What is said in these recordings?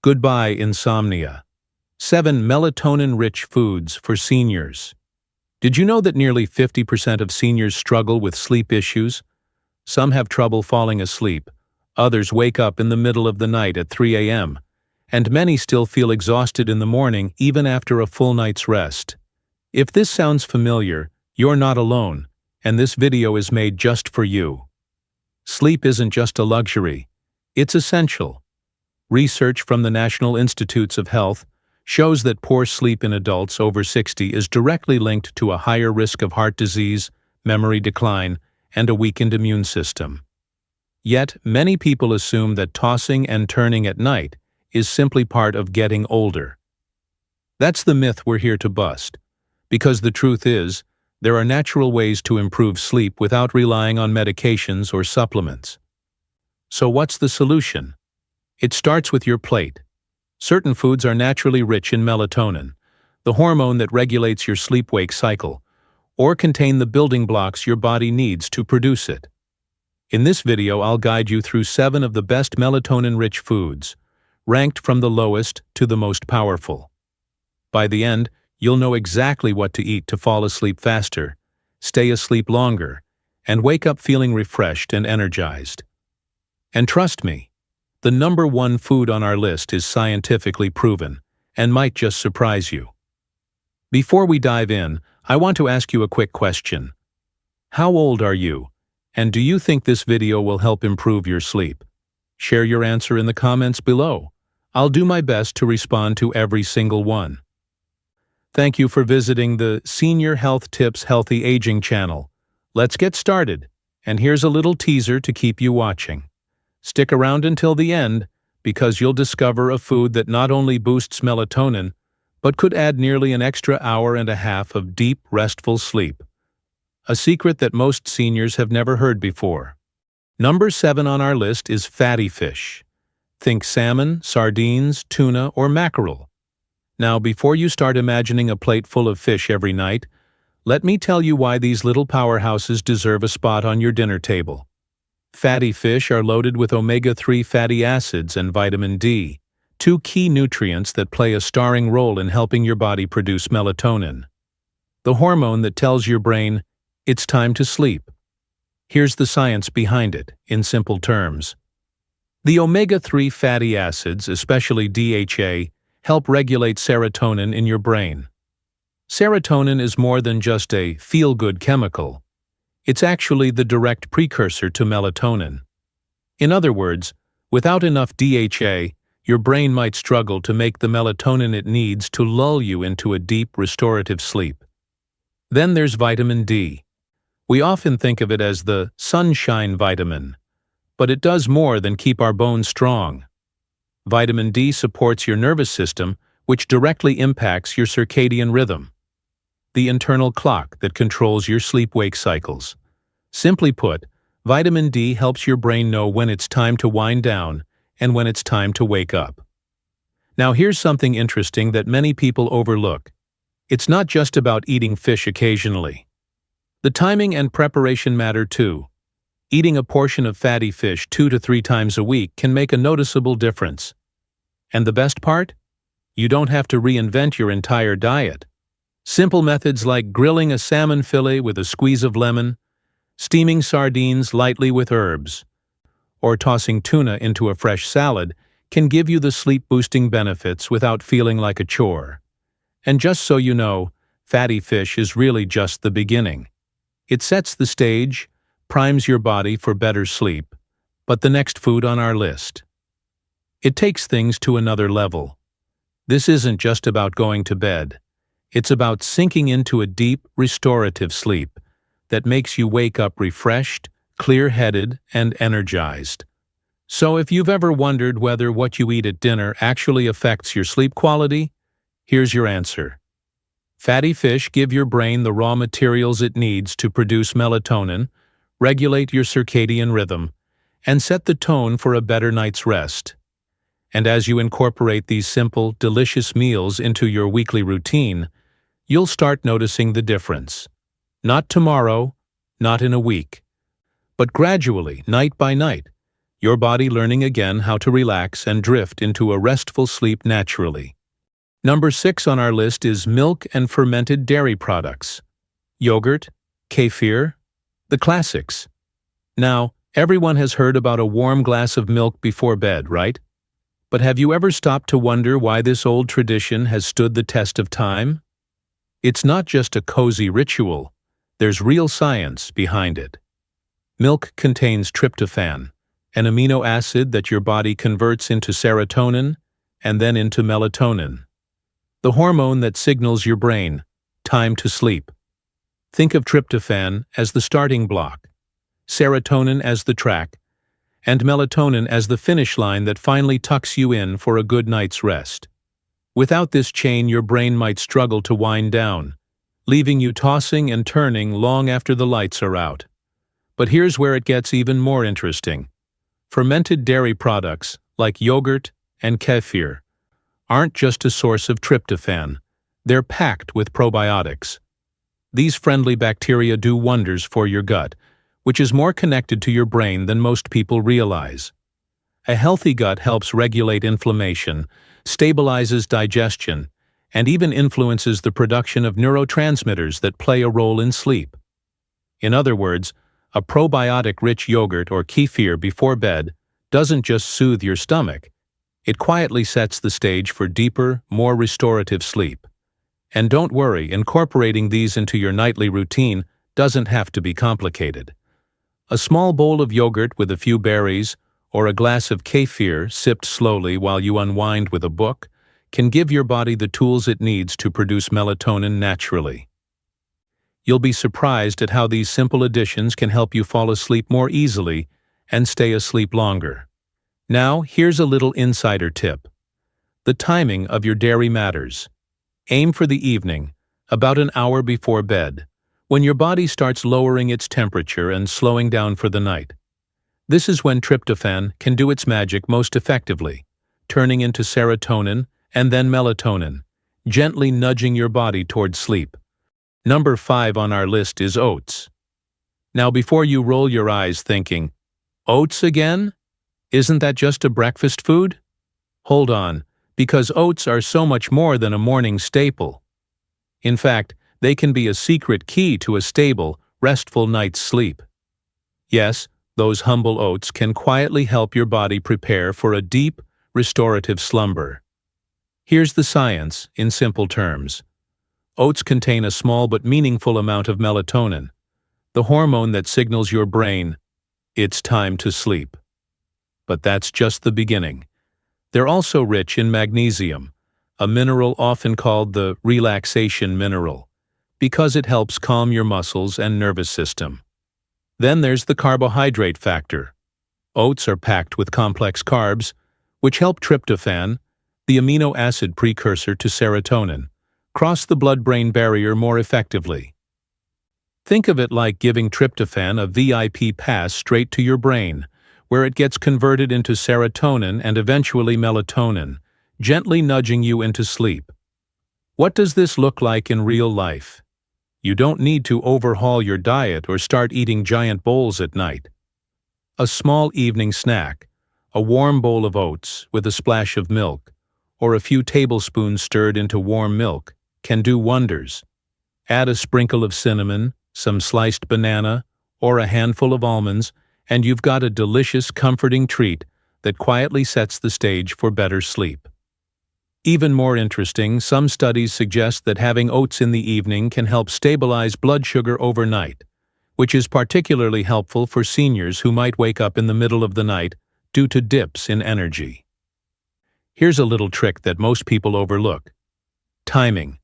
Goodbye, insomnia. 7 melatonin-rich foods for seniors. Did you know that nearly 50% of seniors struggle with sleep issues? Some have trouble falling asleep, others wake up in the middle of the night at 3 a.m., and many still feel exhausted in the morning even after a full night's rest. If this sounds familiar, you're not alone, and this video is made just for you. Sleep isn't just a luxury, it's essential. Research from the National Institutes of Health shows that poor sleep in adults over 60 is directly linked to a higher risk of heart disease, memory decline, and a weakened immune system. Yet, many people assume that tossing and turning at night is simply part of getting older. That's the myth we're here to bust, because the truth is, there are natural ways to improve sleep without relying on medications or supplements. So what's the solution? It starts with your plate. Certain foods are naturally rich in melatonin, the hormone that regulates your sleep-wake cycle, or contain the building blocks your body needs to produce it. In this video, I'll guide you through 7 of the best melatonin-rich foods, ranked from the lowest to the most powerful. By the end, you'll know exactly what to eat to fall asleep faster, stay asleep longer, and wake up feeling refreshed and energized. And trust me, the number 1 food on our list is scientifically proven and might just surprise you. Before we dive in, I want to ask you a quick question. How old are you? And do you think this video will help improve your sleep? Share your answer in the comments below. I'll do my best to respond to every single one. Thank you for visiting the Senior Health Tips Healthy Aging channel. Let's get started, and here's a little teaser to keep you watching. Stick around until the end, because you'll discover a food that not only boosts melatonin, but could add nearly an extra hour and a half of deep, restful sleep. A secret that most seniors have never heard before. Number 7 on our list is fatty fish. Think salmon, sardines, tuna, or mackerel. Now, before you start imagining a plate full of fish every night, let me tell you why these little powerhouses deserve a spot on your dinner table. Fatty fish are loaded with omega-3 fatty acids and vitamin D, 2 key nutrients that play a starring role in helping your body produce melatonin, the hormone that tells your brain, it's time to sleep. Here's the science behind it, in simple terms. The omega-3 fatty acids, especially DHA, help regulate serotonin in your brain. Serotonin is more than just a feel-good chemical. It's actually the direct precursor to melatonin. In other words, without enough DHA, your brain might struggle to make the melatonin it needs to lull you into a deep, restorative sleep. Then there's vitamin D. We often think of it as the sunshine vitamin, but it does more than keep our bones strong. Vitamin D supports your nervous system, which directly impacts your circadian rhythm, the internal clock that controls your sleep-wake cycles. Simply put, vitamin D helps your brain know when it's time to wind down and when it's time to wake up. Now here's something interesting that many people overlook. It's not just about eating fish occasionally. The timing and preparation matter too. Eating a portion of fatty fish 2 to 3 times a week can make a noticeable difference. And the best part? You don't have to reinvent your entire diet. Simple methods like grilling a salmon fillet with a squeeze of lemon, steaming sardines lightly with herbs, or tossing tuna into a fresh salad can give you the sleep-boosting benefits without feeling like a chore. And just so you know, fatty fish is really just the beginning. It sets the stage, primes your body for better sleep, but the next food on our list. It takes things to another level. This isn't just about going to bed. It's about sinking into a deep, restorative sleep that makes you wake up refreshed, clear-headed, and energized. So if you've ever wondered whether what you eat at dinner actually affects your sleep quality, here's your answer. Fatty fish give your brain the raw materials it needs to produce melatonin, regulate your circadian rhythm, and set the tone for a better night's rest. And as you incorporate these simple, delicious meals into your weekly routine, you'll start noticing the difference. Not tomorrow, not in a week, but gradually, night by night, your body learning again how to relax and drift into a restful sleep naturally. Number 6 on our list is milk and fermented dairy products. Yogurt, kefir, the classics. Now, everyone has heard about a warm glass of milk before bed, right? But have you ever stopped to wonder why this old tradition has stood the test of time? It's not just a cozy ritual. There's real science behind it. Milk contains tryptophan, an amino acid that your body converts into serotonin and then into melatonin, the hormone that signals your brain, time to sleep. Think of tryptophan as the starting block, serotonin as the track, and melatonin as the finish line that finally tucks you in for a good night's rest. Without this chain, your brain might struggle to wind down, leaving you tossing and turning long after the lights are out. But here's where it gets even more interesting. Fermented dairy products, like yogurt and kefir, aren't just a source of tryptophan. They're packed with probiotics. These friendly bacteria do wonders for your gut, which is more connected to your brain than most people realize. A healthy gut helps regulate inflammation, stabilizes digestion, and even influences the production of neurotransmitters that play a role in sleep. In other words, a probiotic-rich yogurt or kefir before bed doesn't just soothe your stomach, it quietly sets the stage for deeper, more restorative sleep. And don't worry, incorporating these into your nightly routine doesn't have to be complicated. A small bowl of yogurt with a few berries or a glass of kefir sipped slowly while you unwind with a book can give your body the tools it needs to produce melatonin naturally. You'll be surprised at how these simple additions can help you fall asleep more easily and stay asleep longer. Now, here's a little insider tip. The timing of your dairy matters. Aim for the evening, about an hour before bed, when your body starts lowering its temperature and slowing down for the night. This is when tryptophan can do its magic most effectively, turning into serotonin and then melatonin, gently nudging your body toward sleep. Number 5 on our list is oats. Now, before you roll your eyes thinking, oats again? Isn't that just a breakfast food? Hold on, because oats are so much more than a morning staple. In fact, they can be a secret key to a stable, restful night's sleep. Yes, those humble oats can quietly help your body prepare for a deep, restorative slumber. Here's the science, in simple terms. Oats contain a small but meaningful amount of melatonin, the hormone that signals your brain, it's time to sleep. But that's just the beginning. They're also rich in magnesium, a mineral often called the relaxation mineral, because it helps calm your muscles and nervous system. Then there's the carbohydrate factor. Oats are packed with complex carbs, which help tryptophan, the amino acid precursor to serotonin, cross the blood-brain barrier more effectively. Think of it like giving tryptophan a VIP pass straight to your brain, where it gets converted into serotonin and eventually melatonin, gently nudging you into sleep. What does this look like in real life? You don't need to overhaul your diet or start eating giant bowls at night. A small evening snack, a warm bowl of oats with a splash of milk, or a few tablespoons stirred into warm milk, can do wonders. Add a sprinkle of cinnamon, some sliced banana, or a handful of almonds, and you've got a delicious, comforting treat that quietly sets the stage for better sleep. Even more interesting, some studies suggest that having oats in the evening can help stabilize blood sugar overnight, which is particularly helpful for seniors who might wake up in the middle of the night due to dips in energy. Here's a little trick that most people overlook. Timing.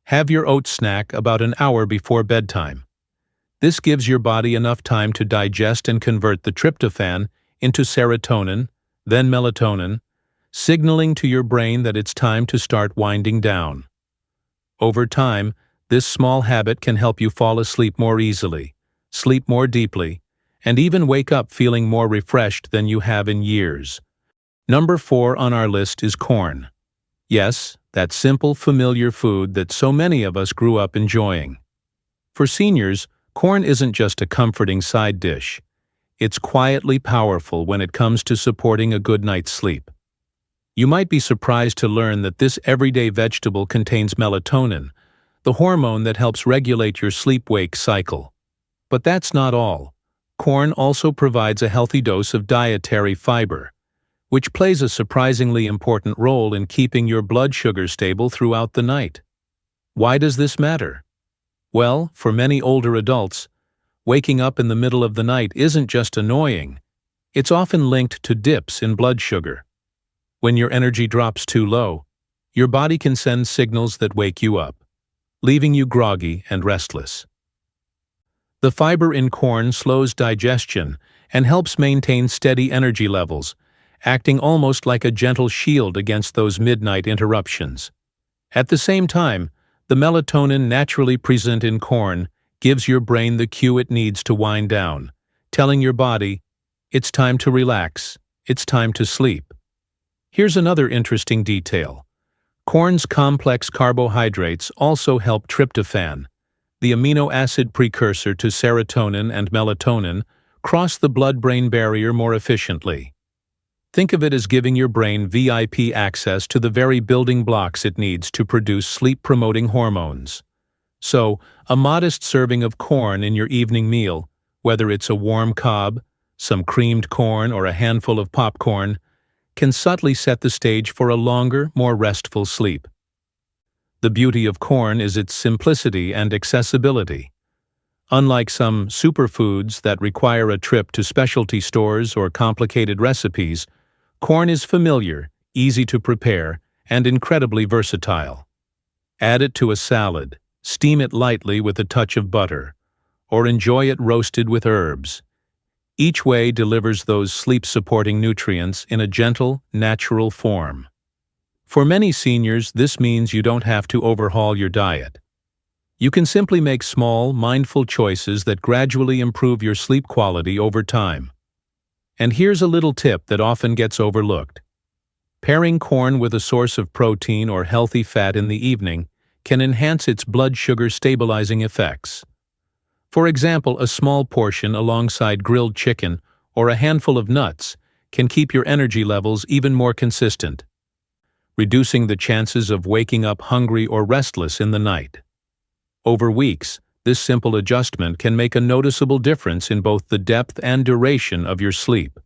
Have your oat snack about an hour before bedtime. This gives your body enough time to digest and convert the tryptophan into serotonin, then melatonin, signaling to your brain that it's time to start winding down. Over time, this small habit can help you fall asleep more easily, sleep more deeply, and even wake up feeling more refreshed than you have in years. Number 4 on our list is corn. Yes, that simple, familiar food that so many of us grew up enjoying. For seniors, corn isn't just a comforting side dish. It's quietly powerful when it comes to supporting a good night's sleep. You might be surprised to learn that this everyday vegetable contains melatonin, the hormone that helps regulate your sleep-wake cycle. But that's not all. Corn also provides a healthy dose of dietary fiber, which plays a surprisingly important role in keeping your blood sugar stable throughout the night. Why does this matter? Well, for many older adults, waking up in the middle of the night isn't just annoying. It's often linked to dips in blood sugar. When your energy drops too low, your body can send signals that wake you up, leaving you groggy and restless. The fiber in corn slows digestion and helps maintain steady energy levels, acting almost like a gentle shield against those midnight interruptions. At the same time, the melatonin naturally present in corn gives your brain the cue it needs to wind down, telling your body, it's time to relax, it's time to sleep. Here's another interesting detail. Corn's complex carbohydrates also help tryptophan, the amino acid precursor to serotonin and melatonin, cross the blood-brain barrier more efficiently. Think of it as giving your brain VIP access to the very building blocks it needs to produce sleep-promoting hormones. So, a modest serving of corn in your evening meal, whether it's a warm cob, some creamed corn, or a handful of popcorn, can subtly set the stage for a longer, more restful sleep. The beauty of corn is its simplicity and accessibility. Unlike some superfoods that require a trip to specialty stores or complicated recipes, corn is familiar, easy to prepare, and incredibly versatile. Add it to a salad, steam it lightly with a touch of butter, or enjoy it roasted with herbs. Each way delivers those sleep-supporting nutrients in a gentle, natural form. For many seniors, this means you don't have to overhaul your diet. You can simply make small, mindful choices that gradually improve your sleep quality over time. And here's a little tip that often gets overlooked. Pairing corn with a source of protein or healthy fat in the evening can enhance its blood sugar stabilizing effects. For example, a small portion alongside grilled chicken or a handful of nuts can keep your energy levels even more consistent, reducing the chances of waking up hungry or restless in the night. Over weeks, this simple adjustment can make a noticeable difference in both the depth and duration of your sleep.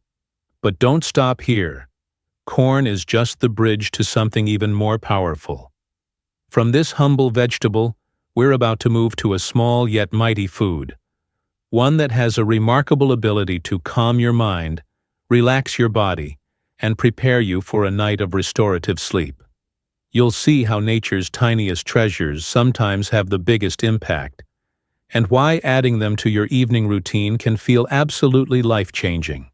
But don't stop here. Corn is just the bridge to something even more powerful. From this humble vegetable, we're about to move to a small yet mighty food, one that has a remarkable ability to calm your mind, relax your body, and prepare you for a night of restorative sleep. You'll see how nature's tiniest treasures sometimes have the biggest impact, and why adding them to your evening routine can feel absolutely life-changing.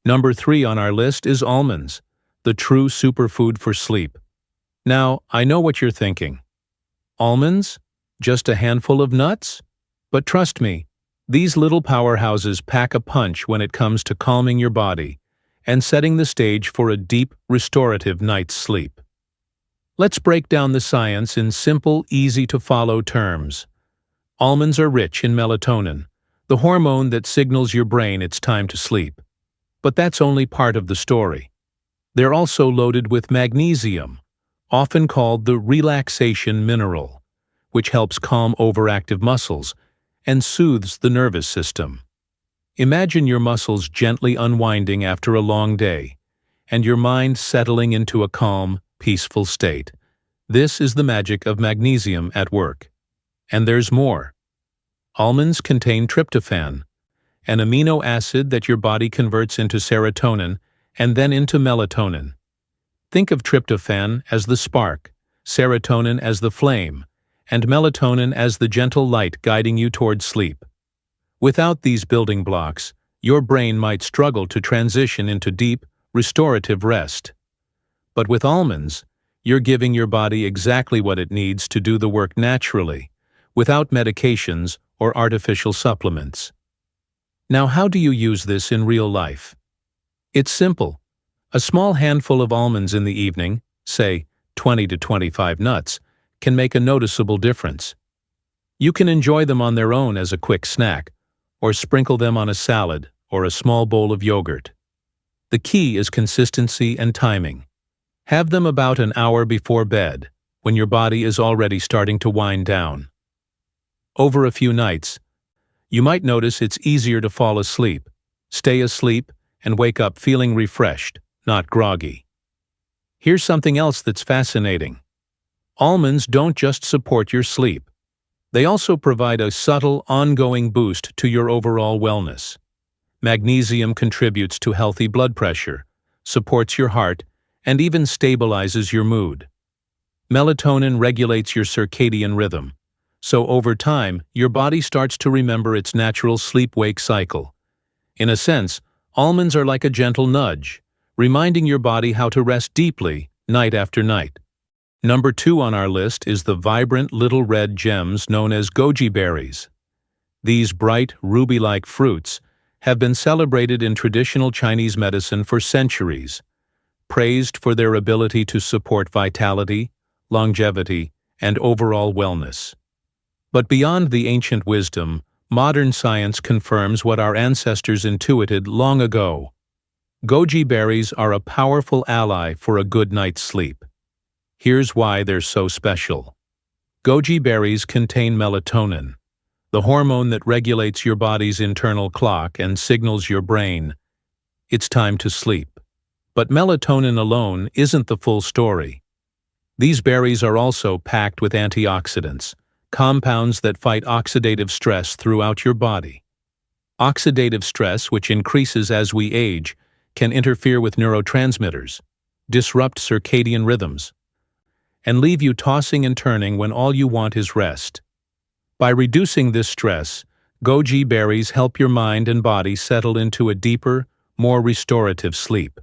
Number 3 on our list is almonds, the true superfood for sleep. Now, I know what you're thinking. Almonds? Just a handful of nuts? But trust me, these little powerhouses pack a punch when it comes to calming your body and setting the stage for a deep, restorative night's sleep. Let's break down the science in simple, easy-to-follow terms. Almonds are rich in melatonin, the hormone that signals your brain it's time to sleep. But that's only part of the story. They're also loaded with magnesium, often called the relaxation mineral, which helps calm overactive muscles and soothes the nervous system. Imagine your muscles gently unwinding after a long day, and your mind settling into a calm, peaceful state. This is the magic of magnesium at work. And there's more. Almonds contain tryptophan, an amino acid that your body converts into serotonin and then into melatonin. Think of tryptophan as the spark, serotonin as the flame, and melatonin as the gentle light guiding you toward sleep. Without these building blocks, your brain might struggle to transition into deep, restorative rest. But with almonds, you're giving your body exactly what it needs to do the work naturally, without medications or artificial supplements. Now, how do you use this in real life? It's simple. A small handful of almonds in the evening, say 20 to 25 nuts, can make a noticeable difference. You can enjoy them on their own as a quick snack, or sprinkle them on a salad or a small bowl of yogurt. The key is consistency and timing. Have them about an hour before bed, when your body is already starting to wind down. Over a few nights, you might notice it's easier to fall asleep, stay asleep, and wake up feeling refreshed, not groggy. Here's something else that's fascinating. Almonds don't just support your sleep. They also provide a subtle, ongoing boost to your overall wellness. Magnesium contributes to healthy blood pressure, supports your heart, and even stabilizes your mood. Melatonin regulates your circadian rhythm, so over time, your body starts to remember its natural sleep-wake cycle. In a sense, almonds are like a gentle nudge, reminding your body how to rest deeply, night after night. Number 2 on our list is the vibrant little red gems known as goji berries. These bright, ruby-like fruits have been celebrated in traditional Chinese medicine for centuries, praised for their ability to support vitality, longevity, and overall wellness. But beyond the ancient wisdom, modern science confirms what our ancestors intuited long ago. Goji berries are a powerful ally for a good night's sleep. Here's why they're so special. Goji berries contain melatonin, the hormone that regulates your body's internal clock and signals your brain it's time to sleep. But melatonin alone isn't the full story. These berries are also packed with antioxidants, compounds that fight oxidative stress throughout your body. Oxidative stress, which increases as we age, can interfere with neurotransmitters, disrupt circadian rhythms, and leave you tossing and turning when all you want is rest. By reducing this stress, goji berries help your mind and body settle into a deeper, more restorative sleep.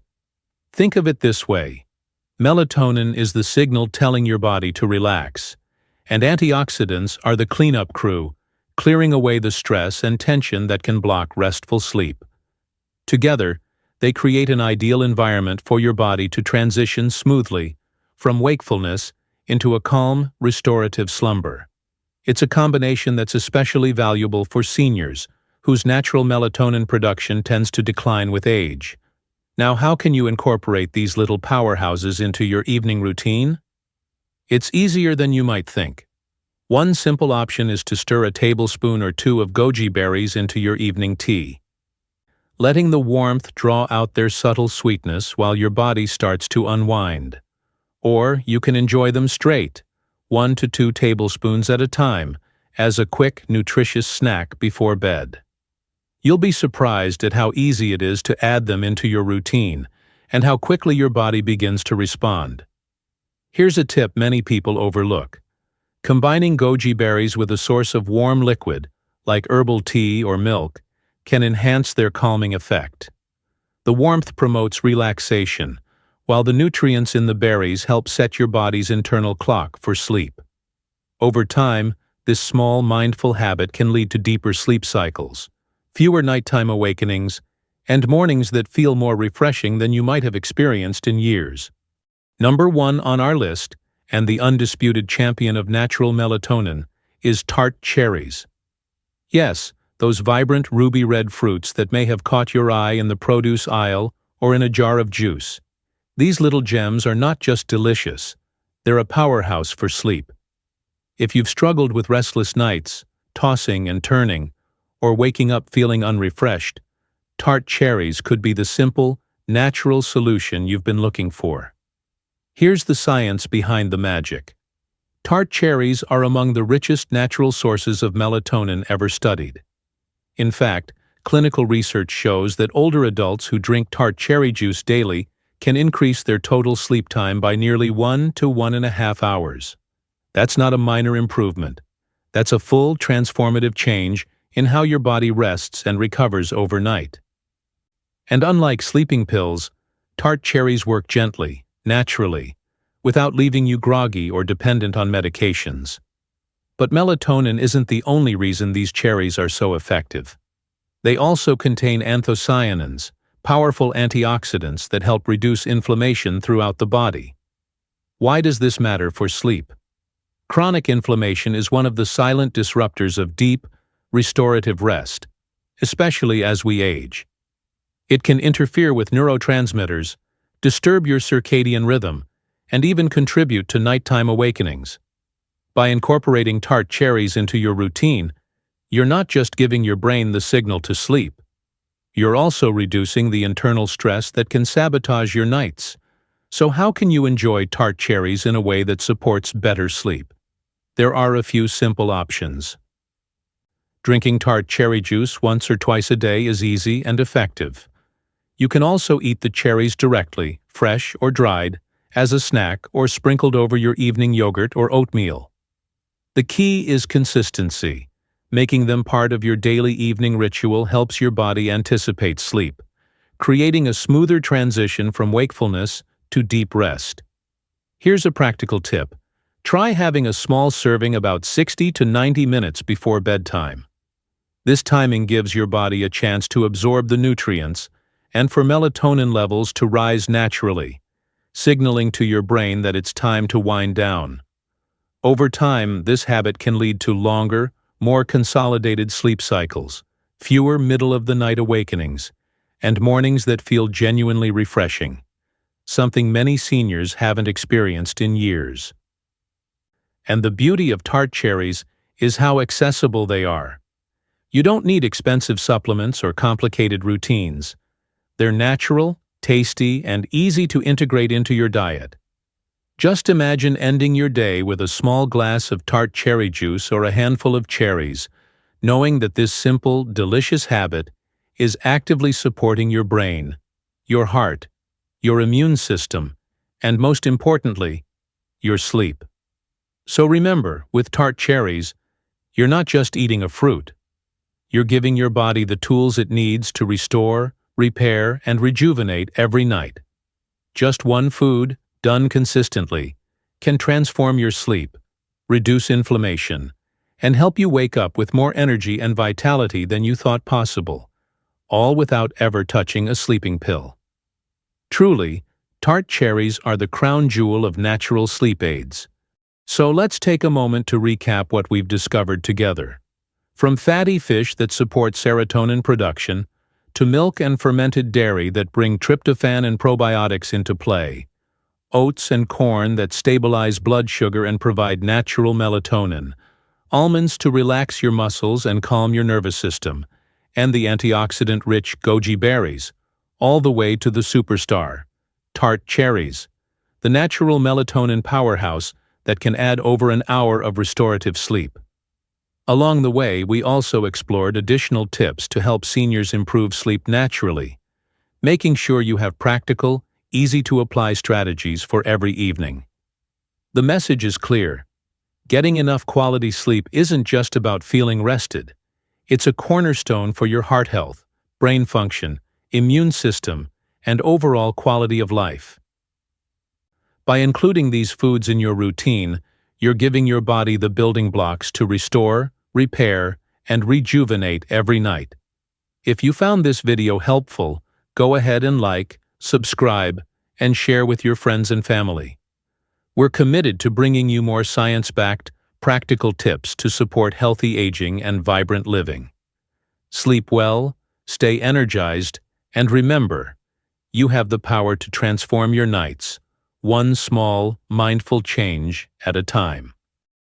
Think of it this way. Melatonin is the signal telling your body to relax, and antioxidants are the cleanup crew, clearing away the stress and tension that can block restful sleep. Together, they create an ideal environment for your body to transition smoothly from wakefulness into a calm, restorative slumber. It's a combination that's especially valuable for seniors, whose natural melatonin production tends to decline with age. Now, how can you incorporate these little powerhouses into your evening routine? It's easier than you might think. One simple option is to stir a tablespoon or 2 of goji berries into your evening tea, letting the warmth draw out their subtle sweetness while your body starts to unwind. Or you can enjoy them straight, 1 to 2 tablespoons at a time, as a quick, nutritious snack before bed. You'll be surprised at how easy it is to add them into your routine and how quickly your body begins to respond. Here's a tip many people overlook. Combining goji berries with a source of warm liquid, like herbal tea or milk, can enhance their calming effect. The warmth promotes relaxation, while the nutrients in the berries help set your body's internal clock for sleep. Over time, this small, mindful habit can lead to deeper sleep cycles, fewer nighttime awakenings, and mornings that feel more refreshing than you might have experienced in years. Number 1 on our list, and the undisputed champion of natural melatonin, is Tart cherries. Yes, those vibrant ruby-red fruits that may have caught your eye in the produce aisle or in a jar of juice. These little gems are not just delicious, they're a powerhouse for sleep. If you've struggled with restless nights, tossing and turning, or waking up feeling unrefreshed, Tart cherries could be the simple, natural solution you've been looking for. Here's the science behind the magic. Tart cherries are among the richest natural sources of melatonin ever studied. In fact, clinical research shows that older adults who drink tart cherry juice daily can increase their total sleep time by nearly 1 to 1.5 hours. That's not a minor improvement. That's a full, transformative change in how your body rests and recovers overnight. And unlike sleeping pills, tart cherries work gently, naturally, without leaving you groggy or dependent on medications. But melatonin isn't the only reason these cherries are so effective. They also contain anthocyanins, powerful antioxidants that help reduce inflammation throughout the body. Why does this matter for sleep? Chronic inflammation is one of the silent disruptors of deep, restorative rest, especially as we age. It can interfere with neurotransmitters, disturb your circadian rhythm, and even contribute to nighttime awakenings. By incorporating Tart cherries into your routine, you're not just giving your brain the signal to sleep. You're also reducing the internal stress that can sabotage your nights. So how can you enjoy Tart cherries in a way that supports better sleep? There are a few simple options. Drinking Tart cherry juice once or twice a day is easy and effective. You can also eat the cherries directly, fresh or dried, as a snack or sprinkled over your evening yogurt or oatmeal. The key is consistency. Making them part of your daily evening ritual helps your body anticipate sleep, creating a smoother transition from wakefulness to deep rest. Here's a practical tip. Try having a small serving about 60 to 90 minutes before bedtime. This timing gives your body a chance to absorb the nutrients and for melatonin levels to rise naturally, signaling to your brain that it's time to wind down. Over time, this habit can lead to longer, more consolidated sleep cycles, fewer middle-of-the-night awakenings, and mornings that feel genuinely refreshing, something many seniors haven't experienced in years. And the beauty of Tart cherries is how accessible they are. You don't need expensive supplements or complicated routines. They're natural, tasty, and easy to integrate into your diet. Just imagine ending your day with a small glass of Tart cherry juice or a handful of cherries, knowing that this simple, delicious habit is actively supporting your brain, your heart, your immune system, and most importantly, your sleep. So remember, with Tart cherries, you're not just eating a fruit. You're giving your body the tools it needs to restore, repair, and rejuvenate every night. Just one food, done consistently, can transform your sleep, reduce inflammation, and help you wake up with more energy and vitality than you thought possible, all without ever touching a sleeping pill. Truly, Tart cherries are the crown jewel of natural sleep aids. So let's take a moment to recap what we've discovered together. From fatty fish that support serotonin production, to milk and fermented dairy that bring tryptophan and probiotics into play, oats and corn that stabilize blood sugar and provide natural melatonin, almonds to relax your muscles and calm your nervous system, and the antioxidant-rich Goji berries, all the way to the superstar, Tart cherries, the natural melatonin powerhouse that can add over an hour of restorative sleep. Along the way, we also explored additional tips to help seniors improve sleep naturally, making sure you have practical, easy-to-apply strategies for every evening. The message is clear. Getting enough quality sleep isn't just about feeling rested. It's a cornerstone for your heart health, brain function, immune system, and overall quality of life. By including these foods in your routine, you're giving your body the building blocks to restore, repair, and rejuvenate every night. If you found this video helpful, go ahead and like, subscribe, and share with your friends and family. We're committed to bringing you more science-backed, practical tips to support healthy aging and vibrant living. Sleep well, stay energized, and remember, you have the power to transform your nights, one small, mindful change at a time.